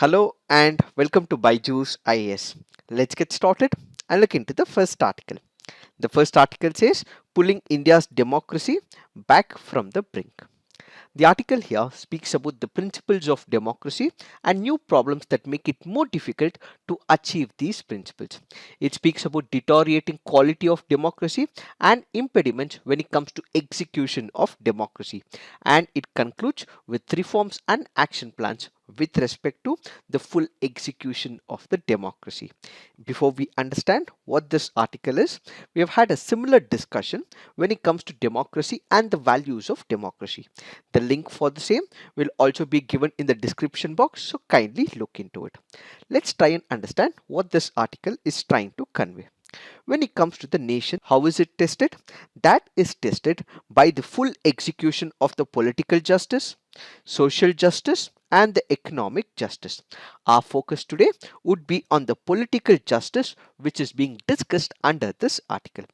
Hello and welcome to Byju's IAS. Let's get started and look into the first article. The first article says pulling India's democracy back from the brink. The article here speaks about the principles of democracy and new problems that make it more difficult to achieve these principles. It speaks about deteriorating quality of democracy and impediments when it comes to execution of democracy. And it concludes with reforms and action plans with respect to the full execution of the democracy. Before we understand what this article is, we have had a similar discussion when it comes to democracy and the values of democracy. The link for the same will also be given in the description box, so kindly look into it. Let's try and understand what this article is trying to convey. When it comes to the nation, how is it tested? That is tested by the full execution of the political justice, social justice, and the economic justice. Our focus today would be on the political justice which is being discussed under this article.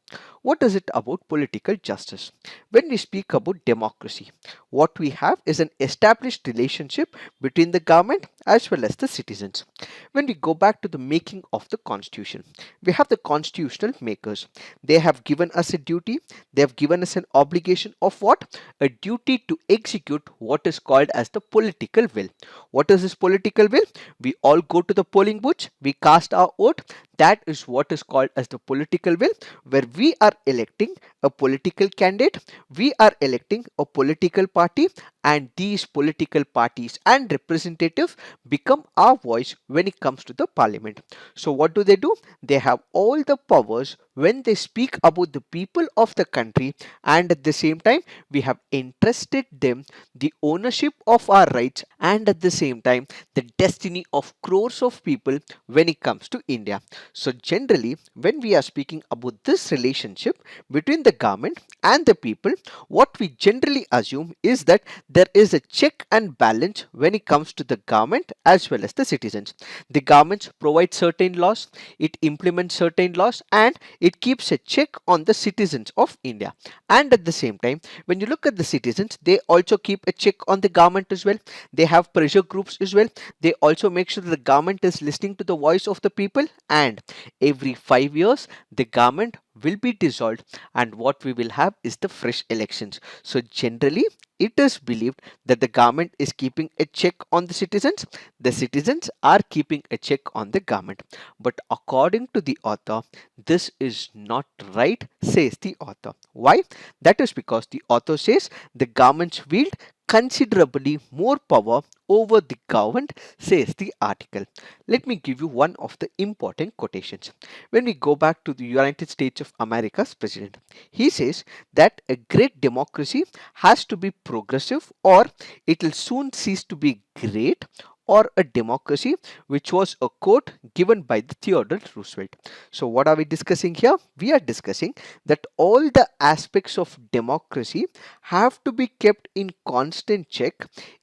What is it about political justice? When we speak about democracy, what we have is an established relationship between the government as well as the citizens. When we go back to the making of the constitution, we have the constitutional makers. They have given us a duty, they have given us an obligation of what? A duty to execute what is called as the political will. What is this political will? We all go to the polling booth, we cast our vote. That is what is called as the political will, where we are electing a political candidate, we are electing a political party, and these political parties and representatives become our voice when it comes to the parliament. So what do? They have all the powers when they speak about the people of the country, and at the same time we have entrusted them the ownership of our rights, and at the same time the destiny of crores of people when it comes to India. So generally when we are speaking about this relationship between the government and the people, what we generally assume is that there is a check and balance when it comes to the government as well as the citizens. The government provides certain laws, it implements certain laws, and it keeps a check on the citizens of India. And at the same time, when you look at the citizens, they also keep a check on the government as well. They have pressure groups as well. They also make sure that the government is listening to the voice of the people, and every 5 years the government will be dissolved, and what we will have is the fresh elections. So generally it is believed that the government is keeping a check on the citizens are keeping a check on the government. But according to the author, this is not right, says the author. Why? That is because the author says the governments wield considerably more power over the government, says the article. Let me give you one of the important quotations. When we go back to the United States of America's president, he says that a great democracy has to be progressive or it will soon cease to be great, or a democracy, which was a quote given by the Theodore Roosevelt. So what are we discussing here? We are discussing that all the aspects of democracy have to be kept in constant check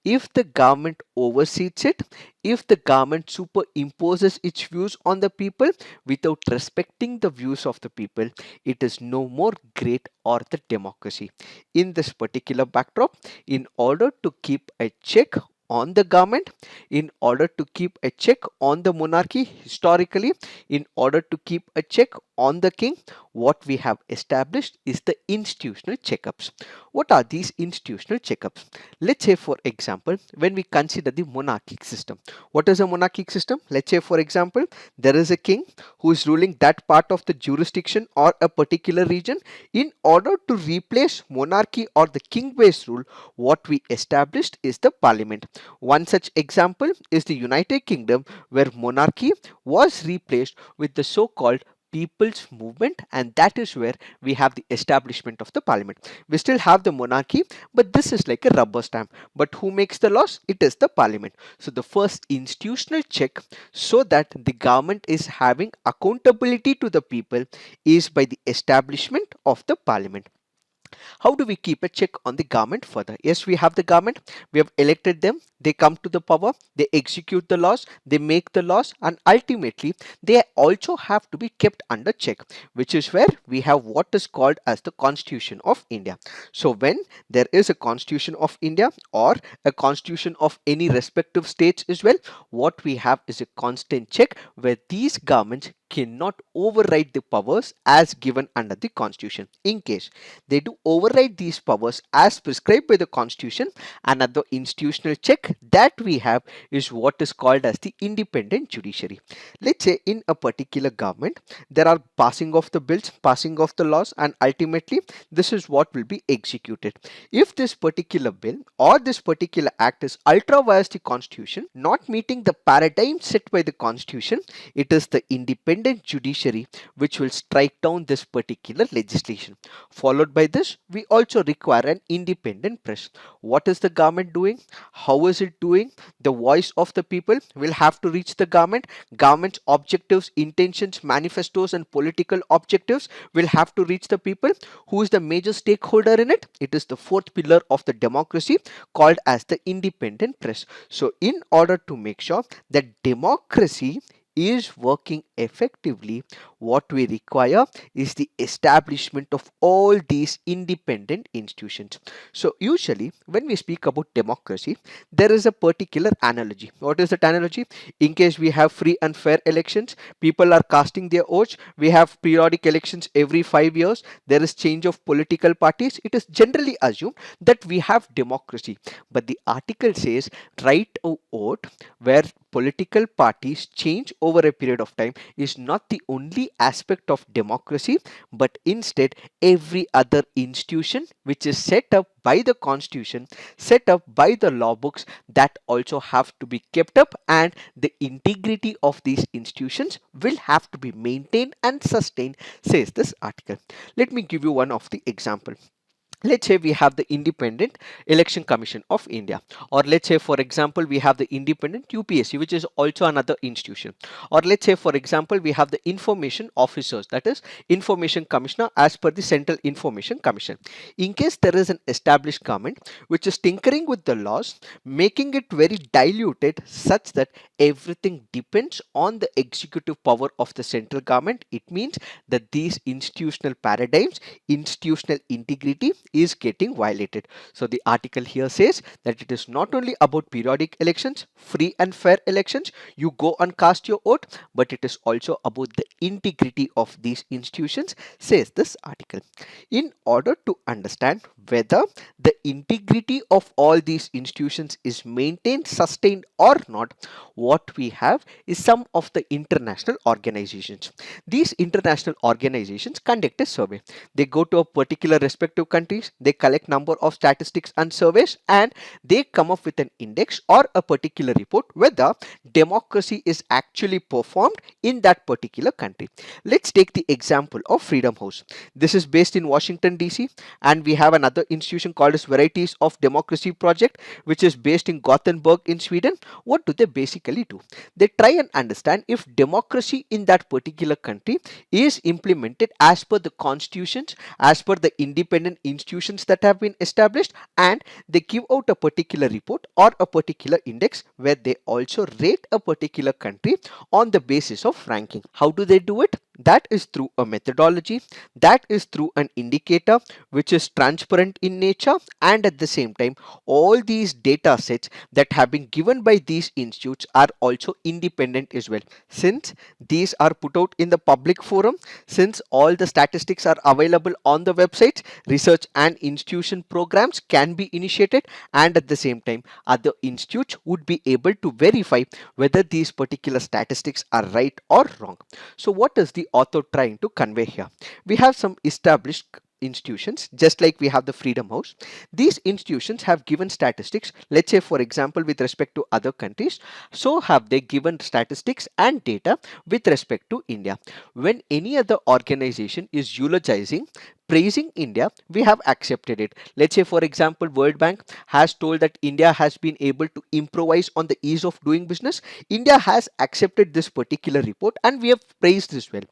if the government oversees it, if the government superimposes its views on the people without respecting the views of the people, it is no more great or the democracy. In this particular backdrop, in order to keep a check on the government, in order to keep a check on the monarchy historically, in order to keep a check on the king, what we have established is the institutional checkups. What are these institutional checkups? Let's say, for example, when we consider the monarchic system. What is a monarchic system? Let's say, for example, there is a king who is ruling that part of the jurisdiction or a particular region. In order to replace monarchy or the king based rule, what we established is the parliament. One such example is the United Kingdom, where monarchy was replaced with the so called people's movement, and that is where we have the establishment of the parliament. We still have the monarchy, but this is like a rubber stamp. But who makes the laws? It is the parliament. So the first institutional check so that the government is having accountability to the people is by the establishment of the parliament. How do we keep a check on the government further? Yes, we have the government, we have elected them, they come to the power, they execute the laws, they make the laws, and ultimately they also have to be kept under check, which is where we have what is called as the Constitution of India. So when there is a Constitution of India or a constitution of any respective states as well, what we have is a constant check where these governments cannot override the powers as given under the Constitution. In case they do override these powers as prescribed by the Constitution, another institutional check that we have is what is called as the independent judiciary. Let's say in a particular government there are passing of the bills, passing of the laws, and ultimately this is what will be executed. If this particular bill or this particular act is ultra vires the Constitution, not meeting the paradigm set by the Constitution, it is the independent judiciary which will strike down this particular legislation. Followed by this, we also require an independent press. What is the government doing? How is it doing? The voice of the people will have to reach the government. Government's objectives, intentions, manifestos, and political objectives will have to reach the people. Who is the major stakeholder in it? It is the fourth pillar of the democracy called as the independent press. So, in order to make sure that democracy is working effectively, what we require is the establishment of all these independent institutions. So usually when we speak about democracy, there is a particular analogy. What is that analogy? In case we have free and fair elections, people are casting their votes, we have periodic elections every 5 years, there is change of political parties, it is generally assumed that we have democracy. But the article says right to vote, where political parties change over a period of time, is not the only aspect of democracy, but instead every other institution which is set up by the Constitution, set up by the law books, that also have to be kept up, and the integrity of these institutions will have to be maintained and sustained, says this article. Let me give you one of the example. Let's say we have the Independent Election Commission of India, or let's say for example we have the Independent UPSC, which is also another institution, or let's say for example we have the information officers, that is Information Commissioner as per the Central Information Commission. In case there is an established government which is tinkering with the laws, making it very diluted such that everything depends on the executive power of the central government, it means that these institutional paradigms, institutional integrity is getting violated. So the article here says that it is not only about periodic elections, free and fair elections, you go and cast your vote, but it is also about the integrity of these institutions, says this article. In order to understand whether the integrity of all these institutions is maintained, sustained or not, what we have is some of the international organizations. These international organizations conduct a survey. They go to a particular respective countries, they collect number of statistics and surveys, and they come up with an index or a particular report whether democracy is actually performed in that particular country. Let's take the example of Freedom House. This is based in Washington DC, and we have another institution called as Varieties of Democracy Project, which is based in Gothenburg in Sweden. What do they basically do? They try and understand if democracy in that particular country is implemented as per the constitutions, as per the independent institutions that have been established, and they give out a particular report or a particular index where they also rate a particular country on the basis of ranking. How do they do it? That is through a methodology, that is through an indicator which is transparent in nature, and at the same time all these data sets that have been given by these institutes are also independent as well. Since these are put out in the public forum, since all the statistics are available on the websites, research and institution programs can be initiated, and at the same time other institutes would be able to verify whether these particular statistics are right or wrong. So what is the author trying to convey here? We have some established institutions, just like we have the Freedom House. These institutions have given statistics, let's say for example with respect to other countries, so have they given statistics and data with respect to India. When any other organization is eulogizing, praising India, we have accepted it. Let's say, for example, World Bank has told that India has been able to improvise on the ease of doing business. India has accepted this particular report and we have praised this well.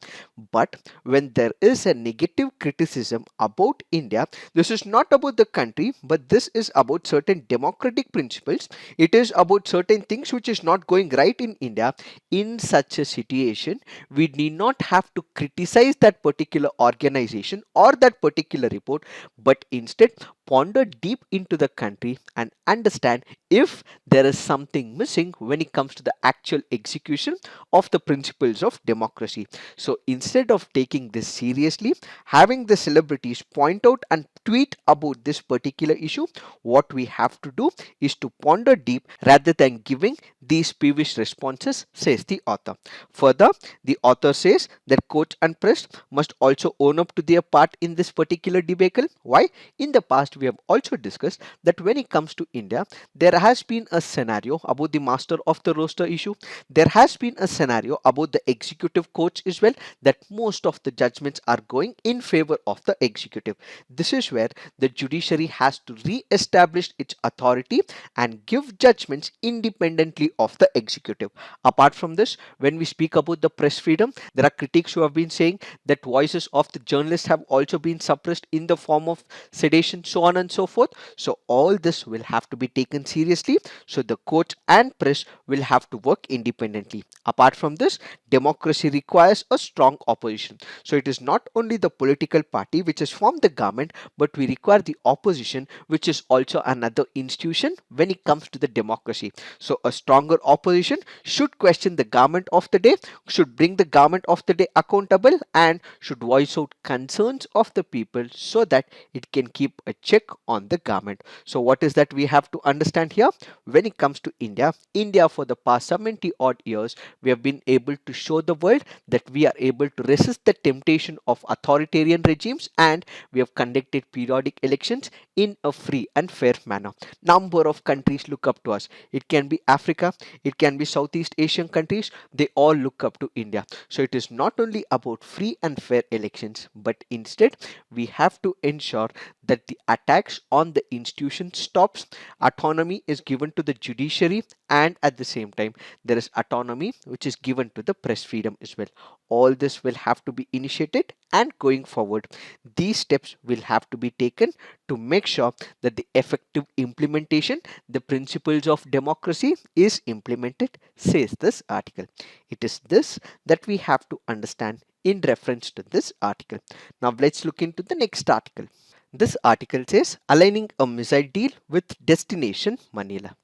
But when there is a negative criticism about India, this is not about the country, but this is about certain democratic principles. It is about certain things which is not going right in India. In such a situation, we need not have to criticize that particular organization or that particular report, but instead ponder deep into the country and understand if there is something missing when it comes to the actual execution of the principles of democracy. So instead of taking this seriously, having the celebrities point out and tweet about this particular issue, what we have to do is to ponder deep rather than giving these peevish responses, says the author. Further, the author says that coach and press must also own up to their part in this particular debacle. Why? In the past, we have also discussed that when it comes to India, there has been a scenario about the master of the roster issue. There has been a scenario about the executive coach as well, that most of the judgments are going in favor of the executive. This is where the judiciary has to re-establish its authority and give judgments independently of the executive. Apart from this, when we speak about the press freedom, there are critics who have been saying that voices of the journalists have also been suppressed in the form of sedation, so on and so forth. So all this will have to be taken seriously. So the court and press will have to work independently. Apart from this, democracy requires a strong opposition. So it is not only the political party which has formed the government, but we require the opposition, which is also another institution when it comes to the democracy. So a stronger opposition should question the government of the day, should bring the government of the day accountable, and should voice out concerns of the people so that it can keep a check on the government. So what is that we have to understand here? When it comes to India for the past 70 odd years, we have been able to show the world that we are able to resist the temptation of authoritarian regimes, and we have conducted periodic elections in a free and fair manner. Number of countries look up to us. It can be Africa, it can be Southeast Asian countries, they all look up to India. So it is not only about free and fair elections, but instead we have to ensure that the attacks on the institution stops, autonomy is given to the judiciary, and at the same time there is autonomy which is given to the press freedom as well. All this will have to be initiated, and going forward these steps will have to be taken to make sure that the effective implementation, the principles of democracy is implemented, says this article. It is this that we have to understand in reference to this article. Now let's look into the next article. This article says aligning a missile deal with destination Manila.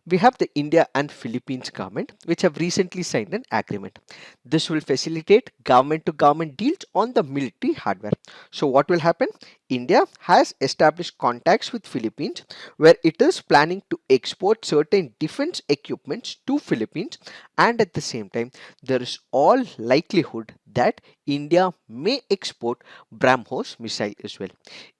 We have the India and Philippines government which have recently signed an agreement. This will facilitate government to government deals on the military hardware. So what will happen? India has established contacts with Philippines where it is planning to export certain defense equipments to Philippines, and at the same time there is all likelihood that India may export BrahMos missile as well.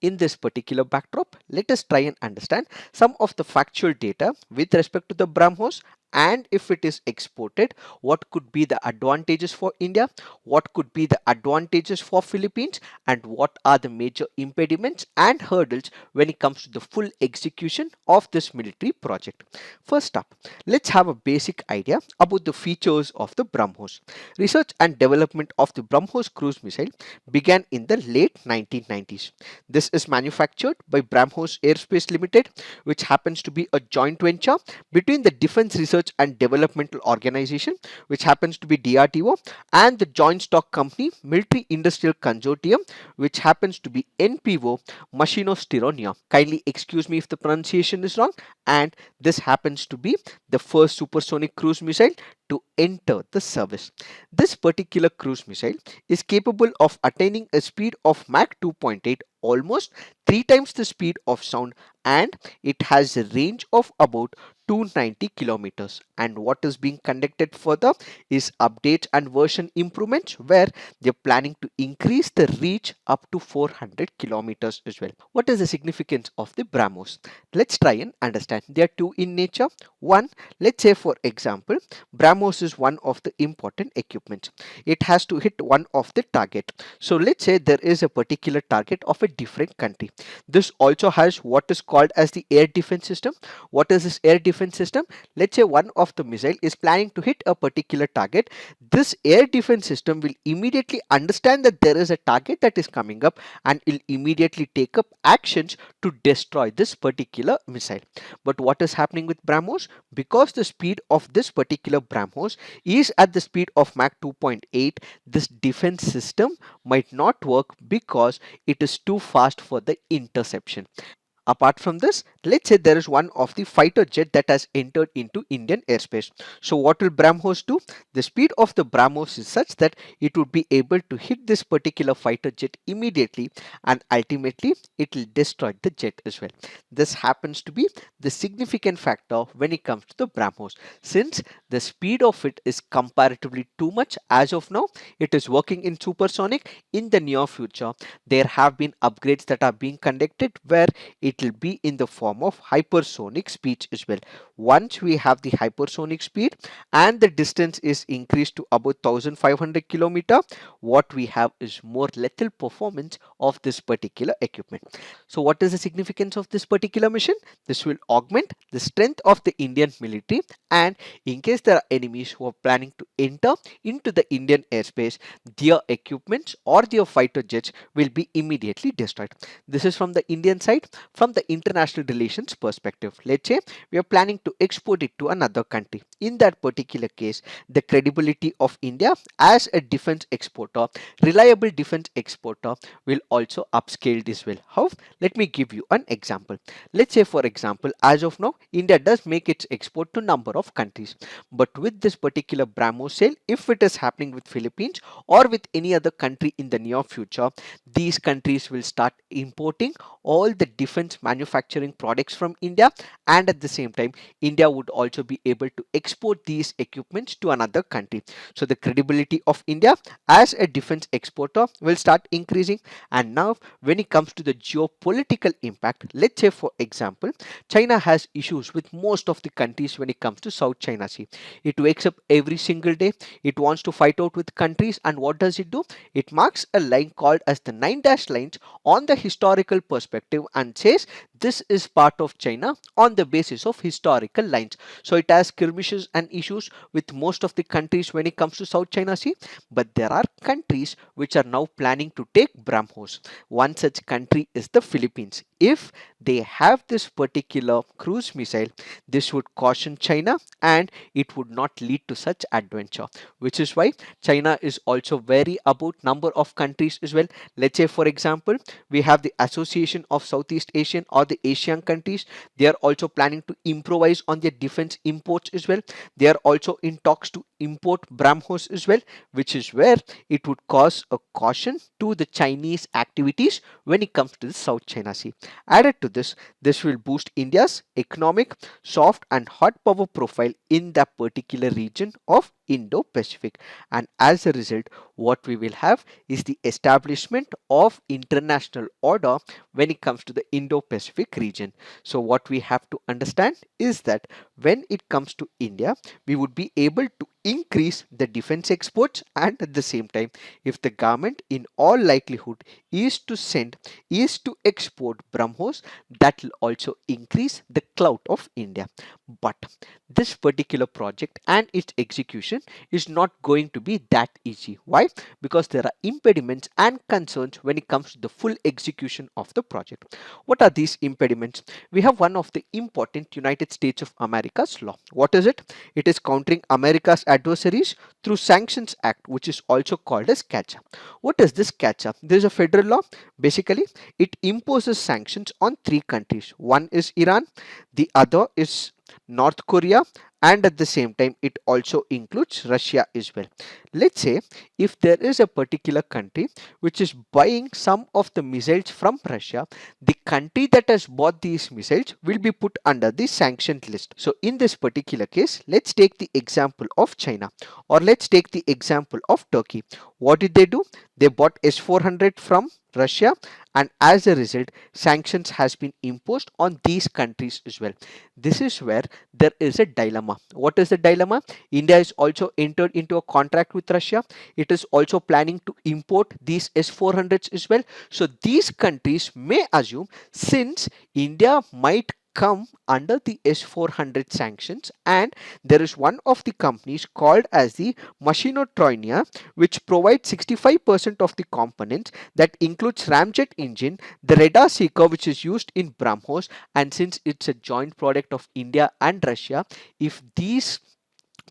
In this particular backdrop, let us try and understand some of the factual data with respect to the BrahMos, and if it is exported, what could be the advantages for India, what could be the advantages for Philippines, and what are the major impediments and hurdles when it comes to the full execution of this military project. First up, let's have a basic idea about the features of the BrahMos. Research and development of the BrahMos cruise missile began in the late 1990s. This is manufactured by BrahMos Aerospace Limited, which happens to be a joint venture between the Defense Research and Developmental Organization, which happens to be DRDO, and the joint stock company Military Industrial Consortium, which happens to be NPO Machino Stironia. Kindly excuse me if the pronunciation is wrong. And this happens to be the first supersonic cruise missile to enter the service. This particular cruise missile is capable of attaining a speed of Mach 2.8, almost 3 times the speed of sound, and it has a range of about 290 kilometers, and what is being conducted further is updates and version improvements where they're planning to increase the reach up to 400 kilometers as well. What is the significance of the BrahMos? Let's try and understand. There are two in nature. One, let's say for example, BrahMos is one of the important equipments. It has to hit one of the target. So let's say there is a particular target of a different country. This also has what is called as the air defense system. What is this air defense system? Let's say one of the missile is planning to hit a particular target. This air defense system will immediately understand that there is a target that is coming up and will immediately take up actions to destroy this particular missile. But what is happening with BrahMos? Because the speed of this particular BrahMos is at the speed of Mach 2.8, this defense system might not work because it is too fast for the interception. Apart from this, let's say there is one of the fighter jet that has entered into Indian airspace. So what will BrahMos do? The speed of the BrahMos is such that it would be able to hit this particular fighter jet immediately, and ultimately it will destroy the jet as well. This happens to be the significant factor when it comes to the BrahMos. Since the speed of it is comparatively too much as of now, it is working in supersonic. In the near future, there have been upgrades that are being conducted where it will be in the form of hypersonic speed as well. Once we have the hypersonic speed and the distance is increased to about 1500 kilometer, what we have is more lethal performance of this particular equipment. So what is the significance of this particular mission? This will augment the strength of the Indian military, and in case there are enemies who are planning to enter into the Indian airspace, their equipments or their fighter jets will be immediately destroyed. This is from the Indian side. From the international relations perspective, let's say we are planning to export it to another country. In that particular case, the credibility of India as a defense exporter, reliable defense exporter, will also upscale this well. How? Let me give you an example. Let's say for example, as of now, India does make its export to number of countries, but with this particular BrahMos sale, if it is happening with Philippines or with any other country in the near future, these countries will start importing all the defense manufacturing products from India, and at the same time India would also be able to export these equipments to another country. So the credibility of India as a defense exporter will start increasing. And now when it comes to the geopolitical impact, let's say for example, China has issues with most of the countries when it comes to South China Sea. It wakes up every single day, it wants to fight out with countries, and what does it do? It marks a line called as the 9-dash lines on the historical perspective and says this is part of China on the basis of historical lines. So it has skirmishes and issues with most of the countries when it comes to South China Sea, but there are countries which are now planning to take BrahMos. One such country is the Philippines. If they have this particular cruise missile, this would caution China and it would not lead to such adventure, which is why China is also wary about number of countries as well. Let's say for example, we have the Association of Southeast Asian or the Asian countries. They are also planning to improvise on their defense imports as well. They are also in talks to import BrahMos as well, which is where it would cause a caution to the Chinese activities when it comes to the South China Sea. Added to this, this will boost India's economic, soft and hard power profile in that particular region of Indo-Pacific, and as a result, what we will have is the establishment of international order when it comes to the Indo-Pacific region. So what we have to understand is that when it comes to India, we would be able to increase the defense exports, and at the same time, if the government in all likelihood is to export BrahMos, that will also increase the clout of India. But this particular project and its execution is not going to be that easy. Why? Because there are impediments and concerns when it comes to the full execution of the project. What are these impediments? We have one of the important United States of America's law. What is it? It is Countering America's Adversaries Through Sanctions Act, which is also called as CAATSA. What is this CAATSA? This is a federal law. Basically, it imposes sanctions on three countries. One is Iran, the other is North Korea, and at the same time it also includes Russia as well. Let's say if there is a particular country which is buying some of the missiles from Russia, the country that has bought these missiles will be put under the sanctioned list. So in this particular case, let's take the example of China, or let's take the example of Turkey. What did they do? They bought S-400 from Russia, and as a result sanctions has been imposed on these countries as well. This is where there is a dilemma. What is the dilemma? India is also entered into a contract with Russia. It is also planning to import these S-400s as well. So these countries may assume, since India might come under the S-400 sanctions, and there is one of the companies called as the Machinotronia which provides 65% of the components, that includes ramjet engine, the radar seeker which is used in BrahMos, and since it's a joint product of India and Russia, if these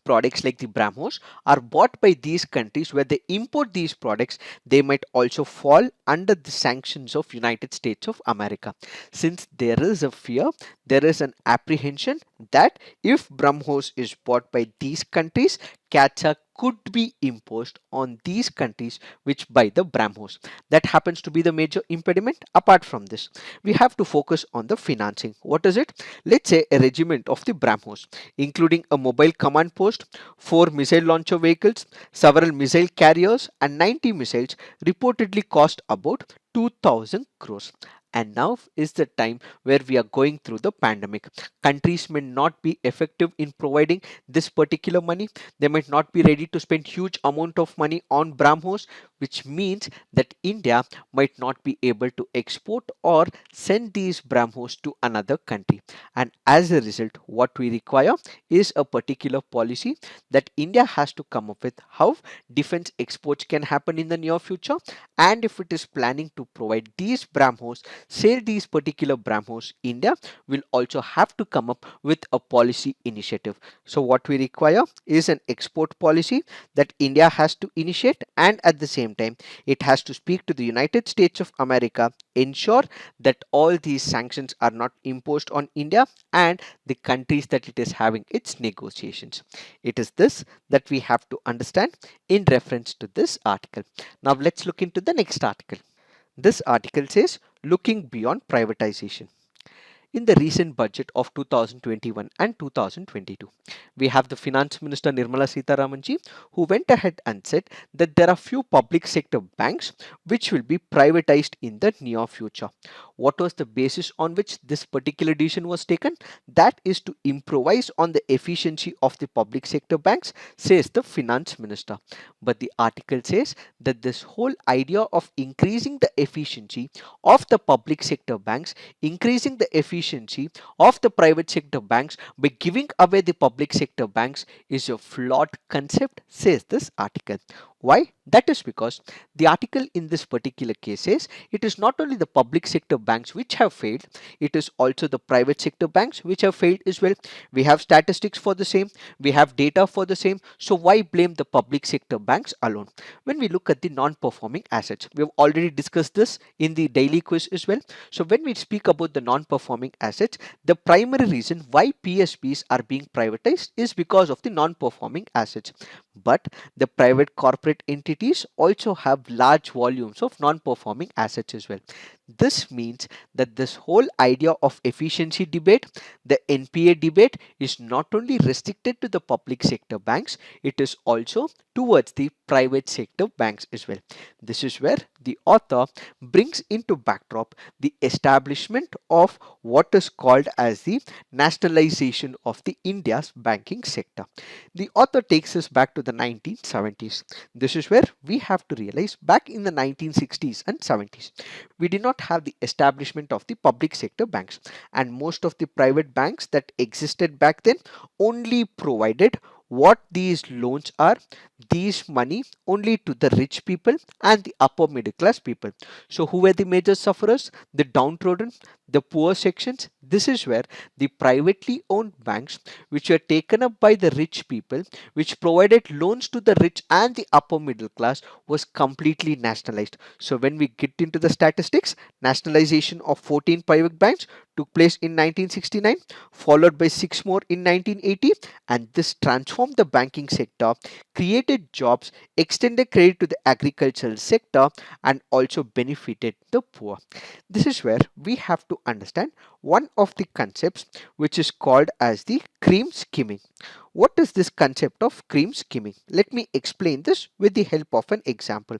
products like the BrahMos are bought by these countries where they import these products, they might also fall under the sanctions of United States of America. Since there is a fear, there is an apprehension that if BrahMos is bought by these countries, CAATSA could be imposed on these countries which buy the BrahMos. That happens to be the major impediment. Apart from this, we have to focus on the financing. What is it? Let's say a regiment of the BrahMos, including a mobile command post, 4 missile launcher vehicles, several missile carriers, and 90 missiles, reportedly cost about 2000 crores. And now is the time where we are going through the pandemic. Countries may not be effective in providing this particular money. They might not be ready to spend huge amount of money on BrahMos, which means that India might not be able to export or send these BrahMos to another country. And as a result, what we require is a particular policy that India has to come up with, how defense exports can happen in the near future, and if it is planning to provide these BrahMos, sell these particular BrahMos, India will also have to come up with a policy initiative. So what we require is an export policy that India has to initiate, and at the same time it has to speak to the United States of America, ensure that all these sanctions are not imposed on India and the countries that it is having its negotiations. It is this that we have to understand in reference to this article. Now let's look into the next article. This article says looking beyond privatization. In the recent budget of 2021 and 2022, we have the Finance Minister Nirmala Sitharamanji, who went ahead and said that there are few public sector banks which will be privatized in the near future. What was the basis on which this particular decision was taken? That is to improvise on the efficiency of the public sector banks, says the Finance Minister. But the article says that this whole idea of increasing the efficiency of the public sector banks, increasing the efficiency of the private sector banks by giving away the public sector banks is a flawed concept, says this article. Why? That is because the article in this particular case says it is not only the public sector banks which have failed, it is also the private sector banks which have failed as well. We have statistics for the same, we have data for the same, so why blame the public sector banks alone? When we look at the non-performing assets, we have already discussed this in the daily quiz as well. So when we speak about the non-performing assets, the primary reason why PSBs are being privatized is because of the non-performing assets. But the private corporate entities also have large volumes of non-performing assets as well. This means that this whole idea of efficiency debate, the NPA debate, is not only restricted to the public sector banks, it is also towards the private sector banks as well. This is where the author brings into backdrop the establishment of what is called as the nationalization of the India's banking sector. The author takes us back to the 1970s. This is where we have to realize back in the 1960s and 70s, we did not have the establishment of the public sector banks, and most of the private banks that existed back then only provided what these loans are, these money only to the rich people and the upper middle class people. So who were the major sufferers? The downtrodden, the poor sections. This is where the privately owned banks which were taken up by the rich people, which provided loans to the rich and the upper middle class, was completely nationalized. So when we get into the statistics, nationalization of 14 private banks took place in 1969, followed by 6 more in 1980, and this transformed the banking sector, created jobs, extended credit to the agricultural sector, and also benefited the poor. This is where we have to understand one of the concepts which is called as the cream skimming. What is this concept of cream skimming? Let me explain this with the help of an example.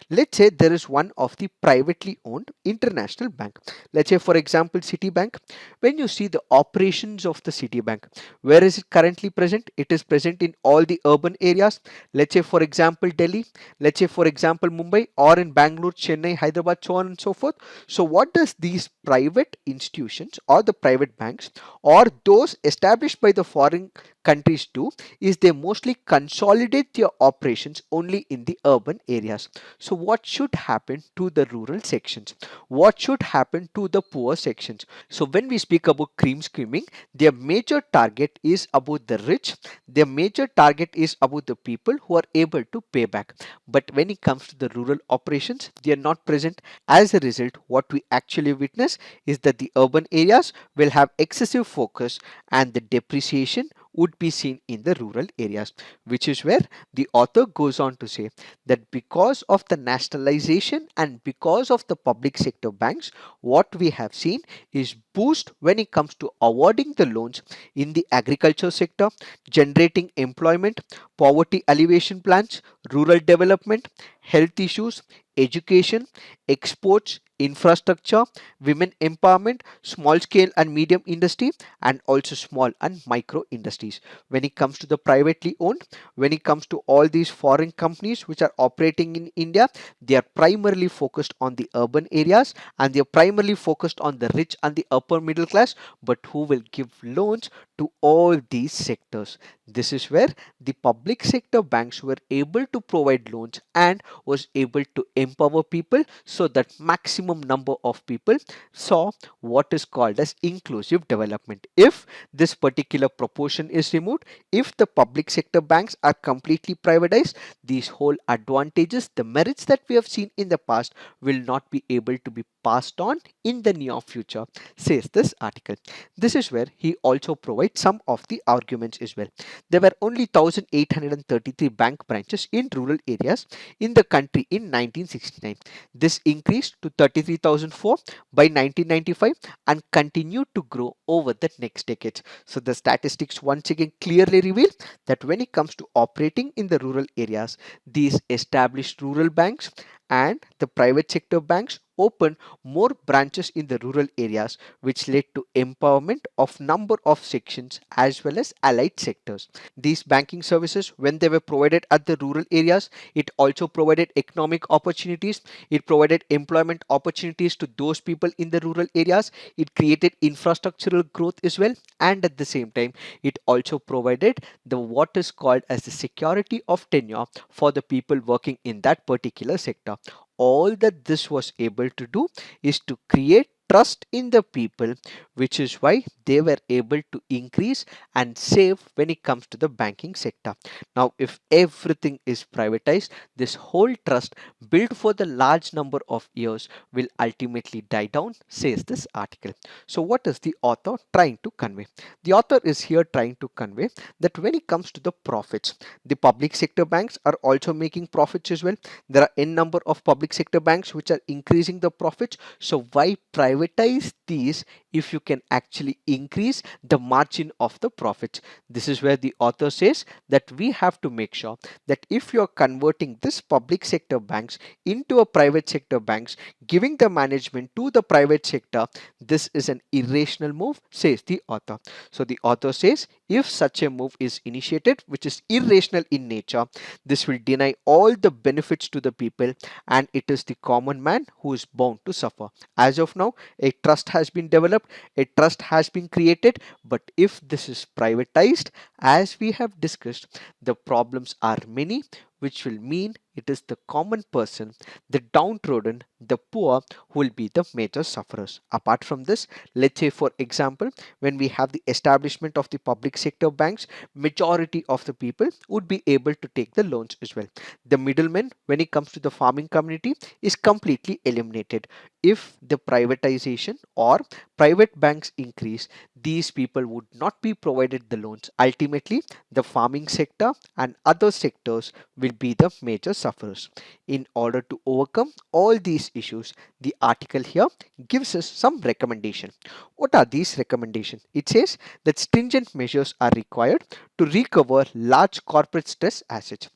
Let's say there is one of the privately owned international bank. Let's say for example Citibank. When you see the operations of the Citibank, where is it currently present? It is present in all the urban areas. Let's say for example Delhi, let's say for example Mumbai, or in Bangalore, Chennai, Hyderabad, so on and so forth. So what does these private institutions or the private banks or those established by the foreign countries do is they mostly consolidate their operations only in the urban areas. So what should happen to the rural sections? What should happen to the poor sections? So when we speak about cream skimming, their major target is about the rich. Their major target is about the people who are able to pay back. But when it comes to the rural operations, they are not present. As a result, what we actually witness is that the urban areas will have excessive focus and the depreciation would be seen in the rural areas, which is where the author goes on to say that because of the nationalization and because of the public sector banks, what we have seen is boost when it comes to awarding the loans in the agriculture sector, generating employment, poverty alleviation plans, rural development, health issues, education, exports, infrastructure, women empowerment, small scale and medium industry, and also small and micro industries. When it comes to the privately owned, when it comes to all these foreign companies which are operating in India, they are primarily focused on the urban areas and they are primarily focused on the rich and the upper middle class, but who will give loans to all these sectors. This is where the public sector banks were able to provide loans and was able to empower people so that maximum number of people saw what is called as inclusive development. If this particular proportion is removed, if the public sector banks are completely privatized, these whole advantages, the merits that we have seen in the past will not be able to be passed on in the near future, says this article. This is where he also provides some of the arguments as well. There were only 1833 bank branches in rural areas in the country in 1969. This increased to 33,004 by 1995 and continued to grow over the next decades. So the statistics once again clearly reveal that when it comes to operating in the rural areas, these established rural banks and the private sector banks opened more branches in the rural areas, which led to empowerment of number of sections as well as allied sectors. These banking services, when they were provided at the rural areas, it also provided economic opportunities. It provided employment opportunities to those people in the rural areas. It created infrastructural growth as well, and at the same time it also provided the what is called as the security of tenure for the people working in that particular sector. All that this was able to do is to create trust in the people, which is why they were able to increase and save when it comes to the banking sector. Now if everything is privatized, this whole trust built for the large number of years will ultimately die down, says this article. So what is the author trying to convey? The author is here trying to convey that when it comes to the profits, the public sector banks are also making profits as well. There are n number of public sector banks which are increasing the profits. So why privatize these if you can actually increase the margin of the profits? This is where the author says that we have to make sure that if you are converting this public sector banks into a private sector banks, giving the management to the private sector, this is an irrational move, says the author. So the author says if such a move is initiated which is irrational in nature, this will deny all the benefits to the people and it is the common man who is bound to suffer. As of now, a trust has been developed, a trust has been created, but if this is privatized, as we have discussed, the problems are many, which will mean it is the common person, the downtrodden, the poor who will be the major sufferers. Apart from this, let's say for example, when we have the establishment of the public sector banks, majority of the people would be able to take the loans as well. The middleman, when it comes to the farming community, is completely eliminated. If the privatization or private banks increase, these people would not be provided the loans. Ultimately, the farming sector and other sectors will be the major sufferers. In order to overcome all these issues, the article here gives us some recommendation. What are these recommendations? It says that stringent measures are required to recover large corporate stress assets.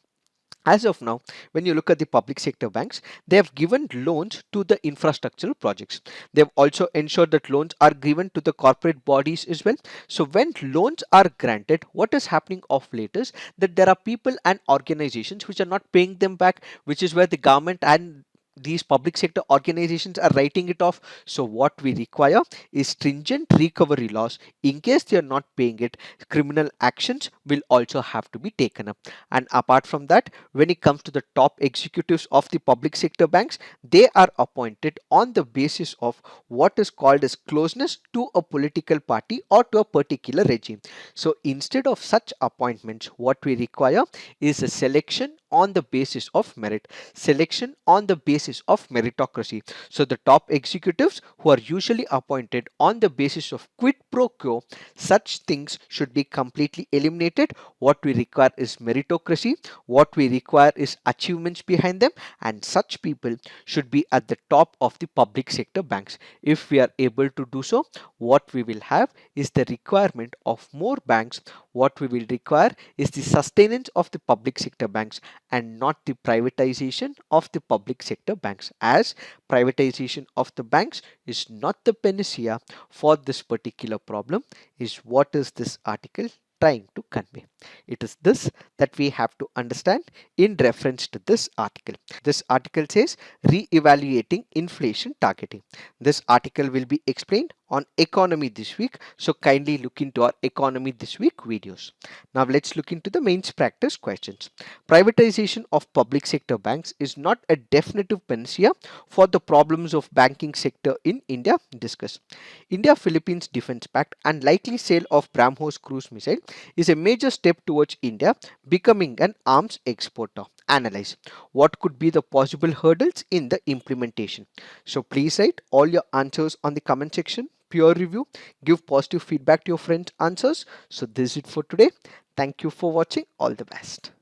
As of now, when you look at the public sector banks, they have given loans to the infrastructural projects. They have also ensured that loans are given to the corporate bodies as well. So when loans are granted, what is happening of late is that there are people and organizations which are not paying them back, which is where the government and these public sector organizations are writing it off. So what we require is stringent recovery laws. In case they are not paying it, criminal actions will also have to be taken up. And apart from that, when it comes to the top executives of the public sector banks, they are appointed on the basis of what is called as closeness to a political party or to a particular regime. So instead of such appointments, what we require is a selection on the basis of merit, selection on the basis of meritocracy. So the top executives who are usually appointed on the basis of quid pro quo, such things should be completely eliminated. What we require is meritocracy. What we require is achievements behind them, and such people should be at the top of the public sector banks. If we are able to do so, what we will have is the requirement of more banks. What we will require is the sustenance of the public sector banks and not the privatization of the public sector banks, as privatization of the banks is not the panacea for this particular problem, is what is this article trying to convey. It is this that we have to understand in reference to this article. This article says re-evaluating inflation targeting. This article will be explained on economy this week, so kindly look into our economy this week videos. Now let's look into the mains practice questions. Privatization of public sector banks is not a definitive panacea for the problems of banking sector in India. Discuss. India-Philippines Defence Pact and likely sale of BrahMos cruise missile is a major step towards India becoming an arms exporter. Analyze what could be the possible hurdles in the implementation. So please write all your answers on the comment section. Peer review, give positive feedback to your friends' answers. So this is it for today. Thank you for watching. All the best.